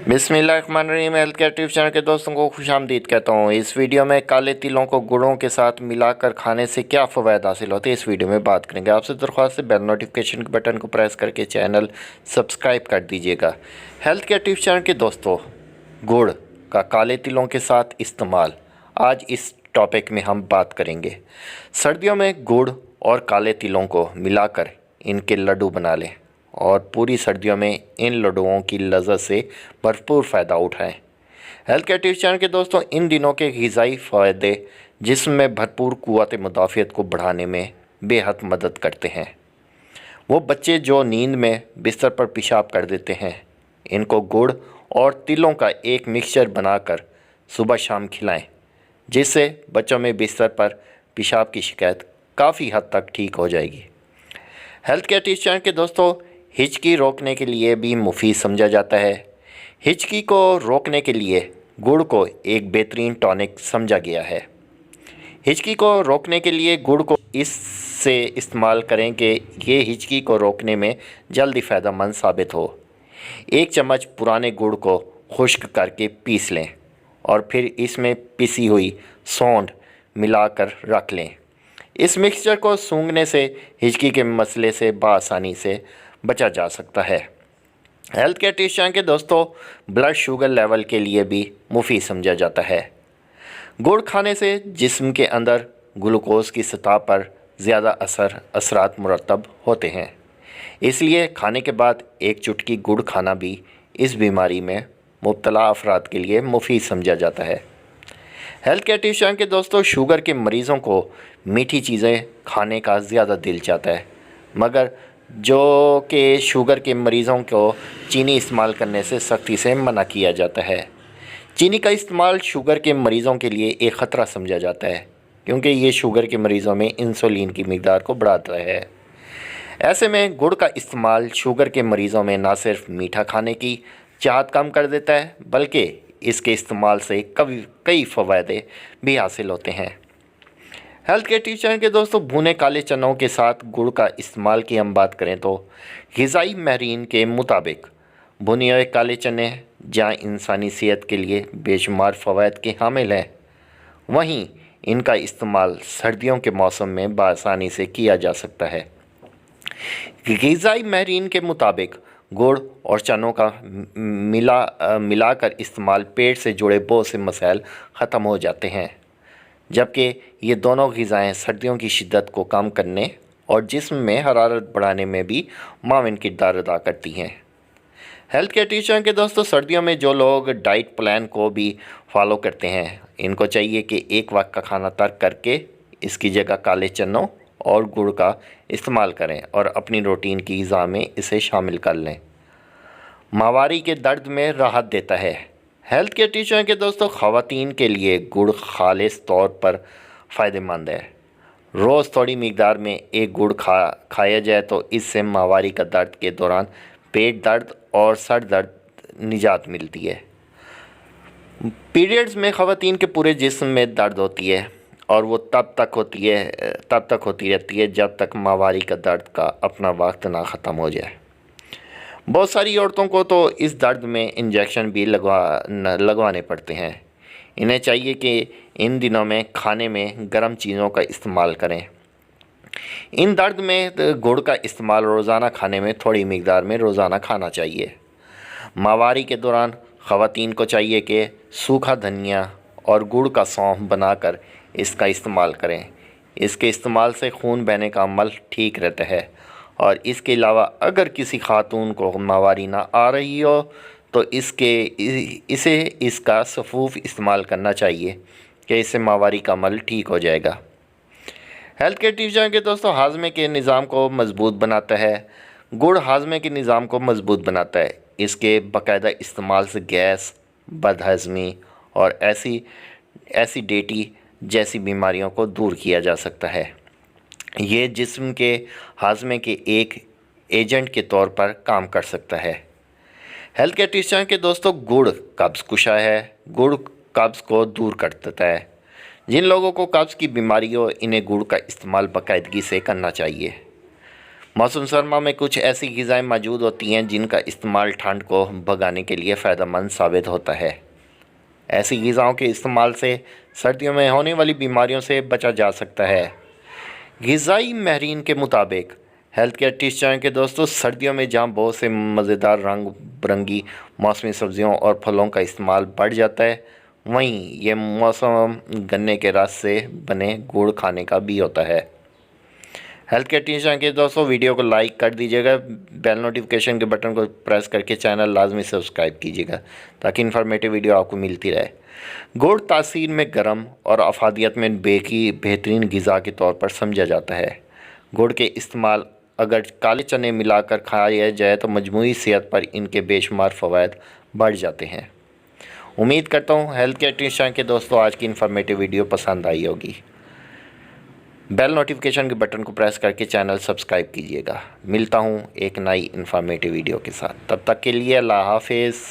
बिस्मिल्लाहिर्रहमानिर्रहीम। Health care tips channel के दोस्तों को खुशामदीद कहता हूँ। इस वीडियो में काले तिलों को गुड़ों के साथ मिलाकर खाने से क्या फ़वाद हासिल होते हैं, इस वीडियो में बात करेंगे। आपसे दरख्वास्त है बेल नोटिफिकेशन के बटन को प्रेस करके चैनल सब्सक्राइब कर दीजिएगा। हेल्थ केयर टिप्स चैनल के दोस्तों, गुड़ का काले तिलों के साथ इस्तेमाल, आज इस टॉपिक में हम बात करेंगे। सर्दियों में गुड़ और काले तिलों को मिलाकर इनके लड्डू बना लें और पूरी सर्दियों में इन लड्डुओं की लज़्ज़त से भरपूर फ़ायदा उठाएं। हेल्थ केयर टिप्स चैनल के दोस्तों, इन दिनों के ग़िज़ाई फ़ायदे जिस्म में भरपूर क़ुव्वत मुदाफ़ियत को बढ़ाने में बेहद मदद करते हैं। वो बच्चे जो नींद में बिस्तर पर पेशाब कर देते हैं, इनको गुड़ और तिलों का एक मिक्सचर बनाकर सुबह शाम खिलाएं, जिससे बच्चों में बिस्तर पर पेशाब की शिकायत काफ़ी हद तक ठीक हो जाएगी। हेल्थ केयर टिप्स चैनल के दोस्तों, हिचकी रोकने के लिए भी मुफीद समझा जाता है। हिचकी को रोकने के लिए गुड़ को एक बेहतरीन टॉनिक समझा गया है। हिचकी को रोकने के लिए गुड़ को इससे इस्तेमाल करें कि ये हिचकी को रोकने में जल्दी फ़ायदेमंद साबित हो। 1 चम्मच पुराने गुड़ को खुश्क करके पीस लें और फिर इसमें पिसी हुई सौंठ मिलाकर रख लें। इस मिक्सचर को सूंघने से हिचकी के मसले से बआसानी से बचा जा सकता है। हेल्थ केयर टिप्स चैनल के दोस्तों, ब्लड शुगर लेवल के लिए भी मुफीद समझा जाता है। गुड़ खाने से जिस्म के अंदर ग्लूकोज की सतह पर ज़्यादा असरात मुरतब होते हैं, इसलिए खाने के बाद 1 चुटकी गुड़ खाना भी इस बीमारी में मुब्तला अफराद के लिए मुफीद समझा जाता है। हेल्थ केयर टिप्स चैनल के दोस्तों, शुगर के मरीज़ों को मीठी चीज़ें खाने का ज़्यादा दिल चाहता है, मगर जो कि शुगर के मरीज़ों को चीनी इस्तेमाल करने से सख्ती से मना किया जाता है। चीनी का इस्तेमाल शुगर के मरीज़ों के लिए एक ख़तरा समझा जाता है, क्योंकि ये शुगर के मरीज़ों में इंसुलिन की मिक़दार को बढ़ाता है। ऐसे में गुड़ का इस्तेमाल शुगर के मरीज़ों में ना सिर्फ मीठा खाने की चाहत कम कर देता है, बल्कि इसके इस्तेमाल से कई फ़वादे भी हासिल होते हैं। हेल्थ केयर टिप्स चैनल के दोस्तों, भुने काले चनों के साथ गुड़ का इस्तेमाल की हम बात करें तो ग़िज़ाई माहिरीन के मुताबिक भुने हुए काले चने जहाँ इंसानी सेहत के लिए बेशुमार फ़वाद के हामिल हैं, वहीं इनका इस्तेमाल सर्दियों के मौसम में बआसानी से किया जा सकता है। ग़िज़ाई माहिरीन के मुताबिक गुड़ और चनों का मिलाकर इस्तेमाल पेट से जुड़े बहुत से मसाइल ख़त्म हो जाते हैं, जबकि ये दोनों ग़िज़ाएँ सर्दियों की शिद्दत को कम करने और जिस्म में हरारत बढ़ाने में भी माविन किरदार अदा करती हैं। हेल्थ केयर टिप्स चैनल के दोस्तों, सर्दियों में जो लोग डाइट प्लान को भी फॉलो करते हैं, इनको चाहिए कि एक वक्त का खाना तर्क करके इसकी जगह काले चनों और गुड़ का इस्तेमाल करें और अपनी रूटीन की ग़िज़ा में इसे शामिल कर लें। माहवारी के दर्द में राहत देता है। हेल्थ केयर टिप्स चैनल के दोस्तों, ख़वातीन के लिए गुड़ खालिस तौर पर फ़ायदेमंद है। रोज़ थोड़ी मिक़दार में एक गुड़ खाया जाए तो इससे माहवारी का दर्द के दौरान पेट दर्द और सर दर्द निजात मिलती है। पीरियड्स में ख़वातीन के पूरे जिस्म में दर्द होती है और वो तब तक होती रहती है जब तक माहवारी का दर्द का अपना वक्त ना ख़त्म हो जाए। बहुत सारी औरतों को तो इस दर्द में इंजेक्शन भी लगवाने पड़ते हैं। इन्हें चाहिए कि इन दिनों में खाने में गर्म चीज़ों का इस्तेमाल करें। इन दर्द में गुड़ का इस्तेमाल रोज़ाना खाने में थोड़ी मिक़दार में रोज़ाना खाना चाहिए। माहवारी के दौरान ख़वातीन को चाहिए कि सूखा धनिया और गुड़ का सौंफ बनाकर इसका इस्तेमाल करें। इसके इस्तेमाल से खून बहने का अमल ठीक रहता है और इसके अलावा अगर किसी खातून को माहवारी ना आ रही हो तो इसे इसका सफ़ूफ इस्तेमाल करना चाहिए कि इससे माहवारी का अमल ठीक हो जाएगा। हेल्थ केयर टिप्स चैनल के दोस्तों, हाजमे के निज़ाम को मज़बूत बनाता है। गुड़ हाजमे के निज़ाम को मज़बूत बनाता है। इसके बाकायदा इस्तेमाल से गैस, बदहज़मी और एसिडिटी जैसी बीमारियों को दूर किया जा सकता है। ये जिस्म के हाजमे के एक एजेंट के तौर पर काम कर सकता है। हेल्थ केयर टिप्स चैनल के दोस्तों, गुड़ कब्ज़ कुशा है। गुड़ कब्ज़ को दूर कर देता है। जिन लोगों को कब्ज़ की बीमारी हो, इन्हें गुड़ का इस्तेमाल बाकायदगी से करना चाहिए। मौसम सरमा में कुछ ऐसी ग़िज़ाएँ मौजूद होती हैं जिनका इस्तेमाल ठंड को भगाने के लिए फ़ायदेमंद साबित होता है। ऐसी ग़िज़ाओं के इस्तेमाल से सर्दियों में होने वाली बीमारियों से बचा जा सकता है। ग़िज़ाई माहिरीन के मुताबिक हेल्थ केयर टिप्स चैनल के दोस्तों, सर्दियों में जहां बहुत से मज़ेदार रंग बिरंगी मौसमी सब्जियों और फलों का इस्तेमाल बढ़ जाता है, वहीं ये मौसम गन्ने के रस से बने गुड़ खाने का भी होता है। हेल्थ केयर टिप्स चैनल के दोस्तों, वीडियो को लाइक कर दीजिएगा, बेल नोटिफिकेशन के बटन को प्रेस करके चैनल लाजमी सब्सक्राइब कीजिएगा ताकि इन्फॉर्मेटिव वीडियो आपको मिलती रहे। गुड़ तासीर में गर्म और अफादियत में बेहतरीन ग़िज़ा के तौर पर समझा जाता है। गुड़ के इस्तेमाल अगर काले चने मिलाकर खाया जाए तो मजमूई सेहत पर इनके बेशुमार फ़वाइद बढ़ जाते हैं। उम्मीद करता हूँ हेल्थ केयर टिप्स चैनल के दोस्तों आज की इन्फॉर्मेटिव वीडियो पसंद आई होगी। बेल नोटिफिकेशन के बटन को प्रेस करके चैनल सब्सक्राइब कीजिएगा। मिलता हूँ एक नई इन्फॉर्मेटिव वीडियो के साथ, तब तक के लिए अल्लाह हाफिज़।